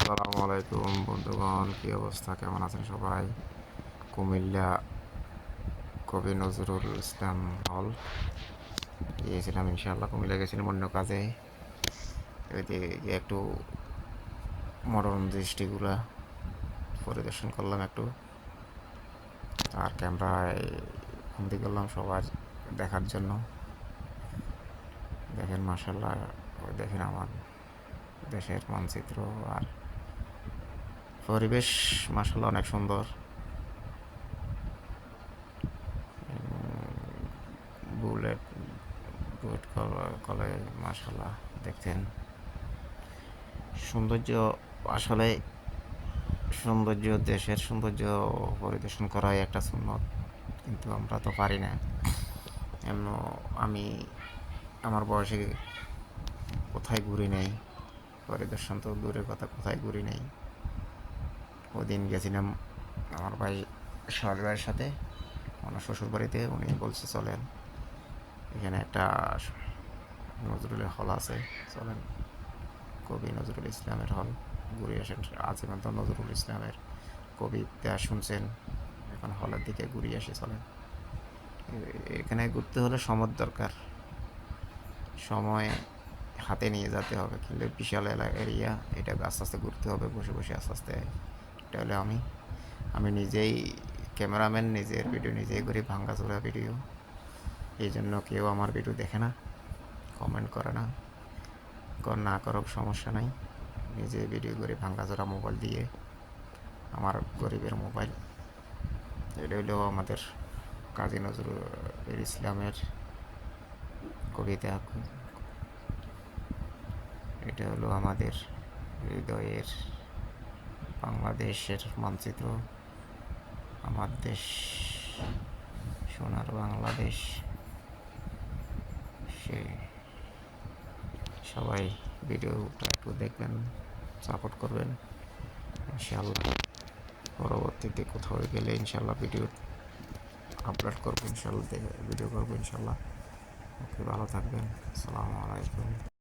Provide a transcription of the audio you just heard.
আসসালামু আলাইকুম বন্ধুগণ, কি অবস্থা, কেমন আছেন সবাই? কুমিল্লা কবি নজরুল ইসলাম হল গিয়েছিলাম। ইনশাআল্লাহ কুমিল্লা গেছিলাম অন্য কাজে। ওইদিকে গিয়ে একটু মনোরম দৃষ্টিগুলা পরিদর্শন করলাম একটু, আর ক্যামেরায় বন্দি করলাম সবার দেখার জন্য। দেখেন মাশাআল্লাহ, ওই দেখেন আমার দেশের মানচিত্র আর পরিবেশ মাশাআল্লাহ অনেক সুন্দর। বুলেট বুট কলে মাশাআল্লাহ দেখতেন সৌন্দর্য। আসলে সৌন্দর্য, দেশের সৌন্দর্য পরিদর্শন করাই একটা সুন্নত, কিন্তু আমরা তো পারি না। এমন আমি আমার বয়সে কোথায় ঘুরি নেই, পরিদর্শন তো দূরের কথা, কোথায় ঘুরি নেই। ওদিন গেছিলাম আমার ভাই সর ভাইয়ের সাথে আমার শ্বশুর বাড়িতে। উনি বলছে চলেন, এখানে একটা নজরুলের হল আছে, চলেন কবি নজরুল ইসলামের হল ঘুরে আসেন। আজীবন নজরুল ইসলামের কবিতা শুনছেন, এখন হলের দিকে ঘুরে আসি চলেন। এখানে ঘুরতে হলে সময় দরকার, সময় হাতে নিয়ে যেতে হবে, কিন্তু বিশাল এরিয়া, এটা আস্তে আস্তে ঘুরতে হবে, বসে বসে আস্তে আস্তে। এটা হলে আমি নিজেই ক্যামেরাম্যান, নিজের ভিডিও নিজেই করি, ভাঙ্গাচোরা ভিডিও। এই জন্য কেউ আমার ভিডিও দেখে না, কমেন্ট করে না, না করুক সমস্যা নাই। নিজে ভিডিও করে ভাঙ্গাচোরা মোবাইল দিয়ে, আমার গরিবের মোবাইল। এটা হলো আমাদের কাজী নজরুল ইসলামের কবিতা। এটা হলো আমাদের হৃদয়ের বাংলাদেশের মানচিত্র, আমার দেশ সোনার বাংলাদেশ। সে সবাই ভিডিওটা একটু দেখবেন, সাপোর্ট করবেন ইনশাআল্লাহ। পরবর্তীতে কোথাও গেলে ইনশাআল্লাহ ভিডিও আপলোড করবো, ইনশাআল্লাহ ভিডিও করবো ইনশাআল্লাহ। ওকে, ভালো থাকবেন, আসসালামু আলাইকুম।